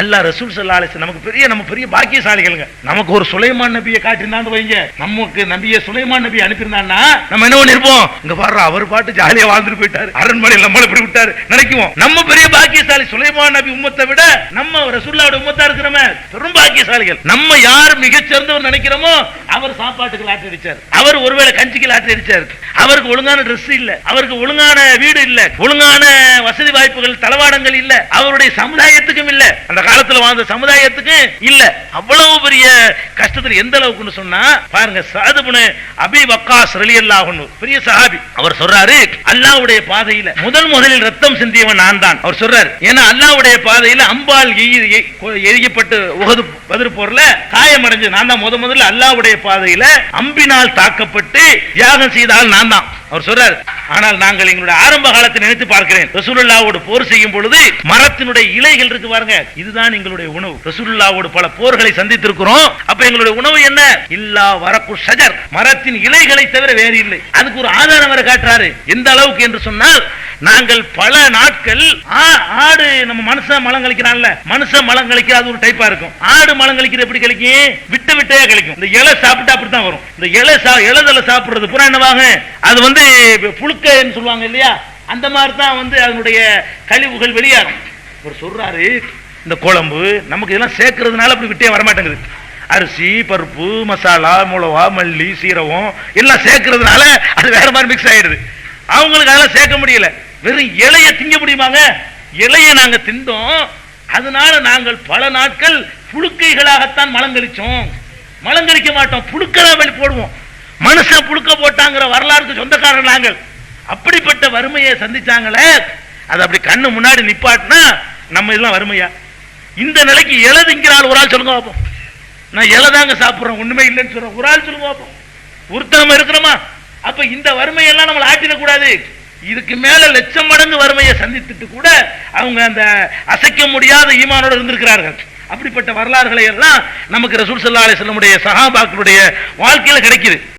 அல்லாஹ் ரசூல் ஸல்லல்லாஹு அலைஹி வஸல்லம் நம்ம பெரிய பாக்கியசாலிகளுங்க. நமக்கு ஒரு சுலைமான் நபியை காட்டினான்னு வைங்க, நமக்கு நபியை சுலைமான் நபி அனுப்பியிருந்தான்னா நம்ம என்ன பண்ணிருப்போம், இங்க பாரு அவர் பாட்டு ஜாலியா வாழ்ந்துட்டு போயிட்டாரு, அரண்மனையில் நம்மள இப்படி விட்டாரு நினைக்குவோம். நம்ம பெரிய பாக்கியசாலி, சுலைமான் நபி உம்மத்தை விட நம்ம ரசூலுல்லாஹ்வுடைய உம்மத்தா இருக்கிறோமே பெரும் பாக்கியசாலிகள். நம்ம யார் மிகச் சிறந்தவர் நினைக்கிறோமோ அவர் சாப்பாட்டுக்கு லாட்டரி அடிச்சார், அவர் ஒருவேளை கஞ்சிக்கு லாட்டரி அடிச்சார், அவருக்கு ஒழுங்கான ட்ரெஸ் இல்ல, அவருக்கு ஒழுங்கான வீடு இல்ல, ஒழுங்கான வசதி வாய்ப்புகள் தளவாடங்கள் இல்ல, அவருடைய சமுதாயத்துக்கும் இல்ல, அந்த காலத்துல வாழ்ந்த சமுதாயத்துக்கு இல்ல. அவ்வளவு பெரிய கஷ்டத்தில் எந்த அளவுக்கு சொன்னா பாருங்க, சஅத் இப்னு அபீ வக்காஸ் ரலியல்லாஹு அன்ஹு பெரிய சஹாபி, அவர் சொல்றாரு அல்லாஹ்வுடைய பாதையில முதலில் ரத்தம் சிந்தியவன் நான் தான். அவர் சொல்றாரு, ஏன்னா அல்லாஹ்வுடைய பாதையில அம்பால் எரியப்பட்டு உஹது பத்ர் போர்ல காயமடைஞ்சு நான் தான் முதல்ல அல்லாஹ்வுடைய பாதையில அம்பினால் தாக்கப்பட்டு தியாகம் செய்தால் நான் தான். அவர் சொல்றார், ஆனால் நாங்கள் எங்களுடைய ஆரம்ப காலத்தை நினைத்து பார்க்கிறேன், ரசூலுல்லாஹ்வோடு போர் செய்யும் பொழுது மரத்தினுடைய இலைகள் இருக்கு பாருங்க, இதுதான் எங்களுடைய உணவு. ரசூலுல்லாஹ்வோடு பல போர்களை சந்தித்திருக்கிறோம். அப்ப எங்களுடைய உணவு என்ன, இல்லா வரக்கு ஷஜர், மரத்தின் இலைகளை தவிர வேறு இல்லை. அதுக்கு ஒரு ஆதாரம் வர காட்டுறாரு. எந்த அளவுக்கு என்று சொன்னால், நாங்கள் பல நாட்கள் ஆடு, நம்ம மனுஷன் மலம் கழிக்கிறான்ல, மனுஷன் மலம் கழிக்கிற அது ஒரு டைப்பா இருக்கும், ஆடு மலம் கழிக்கிறது எப்படி கழிக்கும், விட்டு விட்டே கழிக்கும். இந்த இலை சாப்பிட்டா அப்படித்தான் வரும். இந்த இலை சாப்பிடுறது புறா என்னவாங்க, அது புழுக்கைன்னு சொல்லுவாங்க இல்லையா, அந்த மாதிரி தான் அதனுடைய கழிவுகள் வெளியாகும். ஒரு சொல்றாரு, இந்த குழம்பு நமக்கு இதெல்லாம் சேர்க்கறதுனால அப்படி விட்டே வரமாட்டேங்குது, அரிசி பருப்பு மசாலா மிளகா மல்லி சீரகம் எல்லாம் சேர்க்கறதுனால அது வேற மாதிரி மிக்ஸ் ஆயிடுது. அவங்களுக்கு அதெல்லாம் சேர்க்க முடியல, வெறும் இலைய திங்க முடியுமாங்க, இலைய நாங்க திண்டோம், அதனால நாங்கள் பல நாட்கள் புழுக்கைகளாகத்தான் மலங்கழிச்சோம், மலங்கழிக்க மாட்டோம், புழுக்கெல்லாம் வெளி போடுவோம். மனுஷன் புழுக்க போட்டாங்கிற வரலாறுக்கு சொந்தக்காரர் நாங்கள். அப்படிப்பட்ட வறுமையை சந்திச்சாங்களே, அது அப்படி கண்ணு முன்னாடி நிப்பாட்டினா நம்ம இதெல்லாம் வறுமையா? இந்த நிலைக்கு எழுதுங்கிறாள் ஒரு ஆள் சொல்லுங்க பார்ப்போம். நான் எழுதாங்க சாப்பிட்றோம், ஒண்ணுமே இல்லைன்னு சொல்றோம், ஒரு ஆள் சொல்லுங்க பார்ப்போம். ஒருத்தர் இருக்கிறோமா? அப்ப இந்த வறுமையெல்லாம் நம்மளை ஆட்டிடக்கூடாது. இதுக்கு மேல லட்சம் மடங்கு வறுமையை சந்தித்துட்டு கூட அவங்க அந்த அசைக்க முடியாத ஈமானோடு இருந்திருக்கிறார்கள். அப்படிப்பட்ட வரலாறுகளை எல்லாம் நமக்கு ரசூல் ஸல்லல்லாஹு அலைஹி வஸல்லம் சஹாபாக்களுடைய வாழ்க்கையில கிடைக்குது.